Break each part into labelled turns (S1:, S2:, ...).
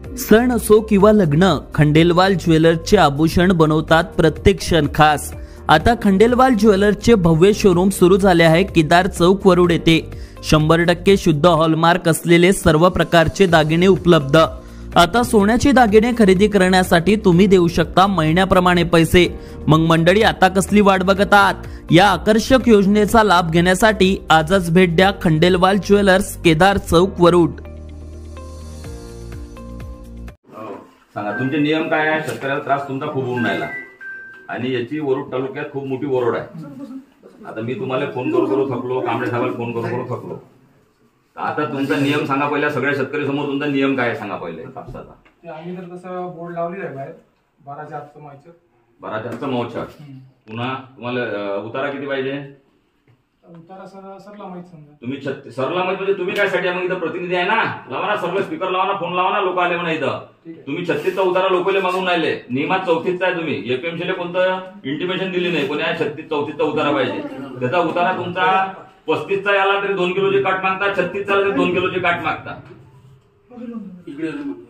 S1: सण असो किंवा लग्न, खंडेलवाल ज्वेलर्सचे आभूषण बनवतात प्रत्येक क्षण खास। आता खंडेलवाल ज्वेलर्सचे भव्य शोरूम सुरू झाले आहे केदार चौक वरुड येथे। 100% शुद्ध हॉलमार्क असलेले सर्व प्रकारचे दागिने उपलब्ध। आता सोन्याचे दागिने खरेदी करण्यासाठी तुम्ही देऊ शकता महिन्याप्रमाणे पैसे। मग मंडळी, आता कसली वाट बघत आहात? या आकर्षक योजनेचा लाभ घेण्यासाठी आजच भेट द्या खंडेलवाल ज्वेलर्स, केदार चौक वरुड।
S2: सांगा तुमचे नियम काय आहे? शेतकऱ्याला त्रास तुमचा खूप होऊन राहिला आणि याची वरुड तालुक्यात खूप मोठी ओरड आहे। आता मी तुम्हाला फोन करू थकलो, कांबळे साहेबांना फोन करू थकलो। आता तुमचा नियम सांगा पहिला, सगळ्या शेतकरी समोर तुमचा नियम काय आहे सांगा पहिले कापसाचा।
S3: ते आम्ही तर तसं बोर्ड लावलेलं आहे बाहेर 12च्या आतचं मोर्चा।
S2: 12च्या आतचं मोर्चा। पुन्हा तुम्हाला उतारा किती पाहिजे?
S3: उतारा सरला माहित समजा।
S2: तुम्ही सरला माहित म्हणजे तुम्ही काय साठी? मग इथं प्रतिनिधी आहे ना, लावा ना सरला स्पीकर, लावा ना, फोन लावा ना, लोक आले म्हणा इथं। तुम्ही 36चा उतारा लोकले मागून राहिले, नियमात 34चा आहे। तुम्ही एपीएमसीला कोणतं इंटिमेशन दिली नाही, कोणी 34चा उतारा पाहिजे। त्याचा उतारा तुमचा 35चा आला तरी 2 किलोची काट मागता, 36चा तरी 2 किलोची काट मागता।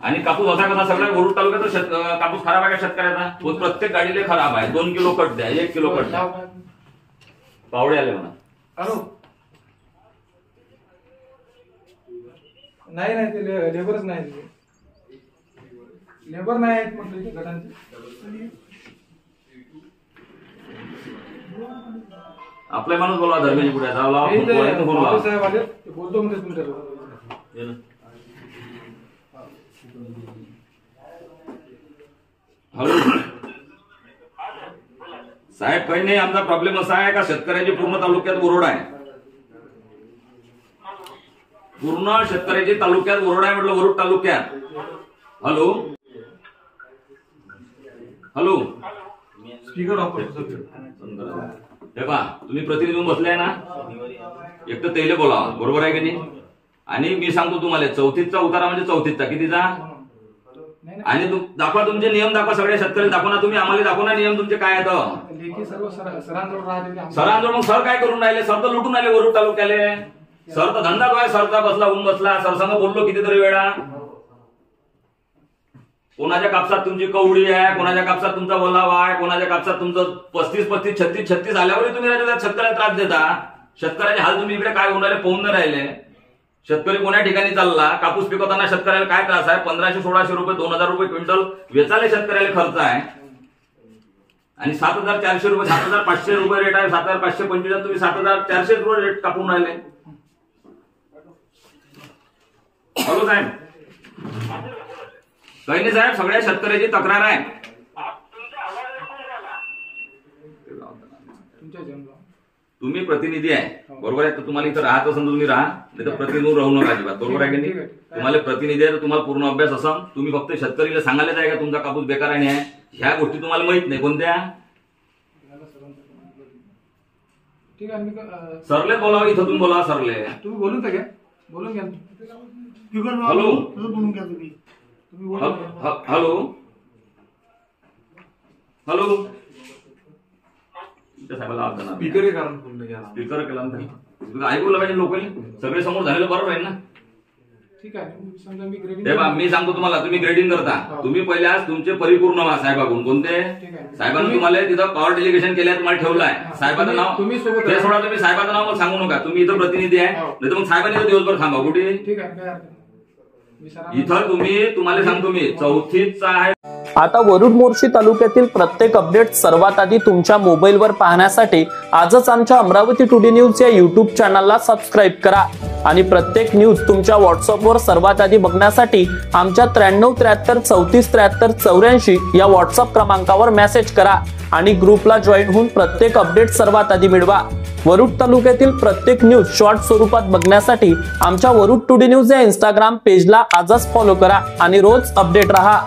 S2: आणि कापूस असा कसा सगळ्या वरुड तालुक्यात कापूस खराब आहे का शेतकऱ्याचा? प्रत्येक गाडीला खराब आहे। 2 किलो कट द्या, 1 किलो कट द्या। पावडे आले म्हणा।
S3: हॅलो, नाही नाही, ते लेबरच नाही, लेबर नाही आहेत म्हटलं गटांचे।
S2: आपला माणूस बोला, धर्मेश कुठे बोलतो
S3: साहेब आले, बोलतो म्हणजे तुमच्या।
S2: हॅलो साहेब, काही नाही, आमचा प्रॉब्लेम असा आहे का शेतकऱ्याची पूर्ण तालुक्यात ओरड आहे। पूर्ण शेतकऱ्याची तालुक्यात ओरड आहे म्हटलं, वरुड तालुक्यात। हॅलो हॅलो,
S3: स्पीकर ऑफ
S2: हे पहा, तुम्ही प्रतिनिधी बसलाय ना, एक तर तेले बोला, बरोबर आहे की नाही? आणि मी सांगतो तुम्हाला 34चा उतारा म्हणजे 34चा कितीचा? आणि दाखवा तुमचे नियम, दाखवा सगळ्या शेतकरी दाखवा ना, तुम्ही आम्हाला दाखवा ना नियम तुमचे काय आहेत। सरांजवळ मग सर काय करून राहिले? सर तर लुटून आले वरुड तालुक्याले। सर तर धंदा तो आहे, सरचा बसला होऊन बसला। सर संग बोललो कितीतरी वेळा। कोणाच्या कापसात तुमची कवडी आहे, कोणाच्या कापसात तुमचा ओलावा आहे, कोणाच्या कापसात तुमचं 35, 36 आल्यावरही तुम्ही शेतकऱ्याला त्रास देता। शेतकऱ्याचे हाल तुम्ही इकडे काय होऊन राहिले पाहून नाही राहिले। शेतकरी कोण्या ठिकाणी चालला, कापूस पिकवताना शेतकऱ्याला काय त्रास आहे? 1500-1600 रुपये, 2000 रुपये क्विंटल वेचायला शेतकऱ्याला खर्च आहे। आणि 7400 रुपये, 7500 रुपये रेट आहे। 7525 तुम्ही 7400 रुपये रेट कापून राहिले। हॅलो साहेब, काही नाही साहेब, सगळ्या शेतकऱ्याची तक्रार आहे। तुम्ही प्रतिनिधी आहे, बरोबर आहे? तर तुम्हाला इथं राहत असेल तुम्ही राहा, नाही तर प्रतिनिधी राहू नका अजिबात, बरोबर आहे की नाही? तुम्हाला प्रतिनिधी आहे तर तुम्हाला पूर्ण अभ्यास असेल। तुम्ही फक्त शेतकरीला सांगायला आहे का तुमचा कापूस बेकार आहे? ह्या गोष्टी तुम्हाला माहित नाही कोणत्या?
S3: ठीक आहे,
S2: सरले बोलावं, इथं तुम्ही बोलावा सरले।
S3: तुम्ही बोलून तर घ्या, बोलून घ्या।
S2: हॅलो हॅलो हॅलो, स्पीकर केला ऐकू पाहिजे लोकांनी, सगळे समोर झालेलं बरोबर आहे ना?
S3: ठीक आहे, समजा मी ग्रेडिंग,
S2: मी सांगतो तुम्हाला, तुम्ही ग्रेडिंग करता, तुम्ही पहिले आज तुमचे परिपूर्ण व्हा साहेबाकडून। कोणते साहेबांनी तुम्हाला तिथं पॉवर डेलिगेशन केलं, तुम्हाला ठेवलं आहे। साहेबाचं नाव
S3: तुम्ही सोबत
S2: ते सोडा, तुम्ही साहेबाचं नाव मला सांगू नका। तुम्ही इथं प्रतिनिधी आहे, नाही तर मग साहेबांनी दिवसभर थांबा कुठे?
S3: ठीक आहे,
S2: इथं तुम्हाला सांगतो मी 34चा आहे।
S1: आता वरुड मोर्शी तालुक्यातील प्रत्येक अपडेट सर्वात आधी तुमच्या मोबाईलवर पाहण्यासाठी आजच आमच्या अमरावती टुडे न्यूज या युट्यूब चॅनलला सबस्क्राईब करा आणि प्रत्येक न्यूज तुमच्या व्हॉट्सअपवर सर्वात आधी बघण्यासाठी आमच्या 93 73 34 73 84 या व्हॉट्सअप क्रमांकावर मेसेज करा आणि ग्रुपला जॉईन होऊन प्रत्येक अपडेट सर्वात आधी मिळवा। वरुड तालुक्यातील प्रत्येक न्यूज शॉर्ट स्वरूपात बघण्यासाठी आमच्या वरुड टुडे न्यूज या इंस्टाग्राम पेजला आजच फॉलो करा आणि रोज अपडेट रहा।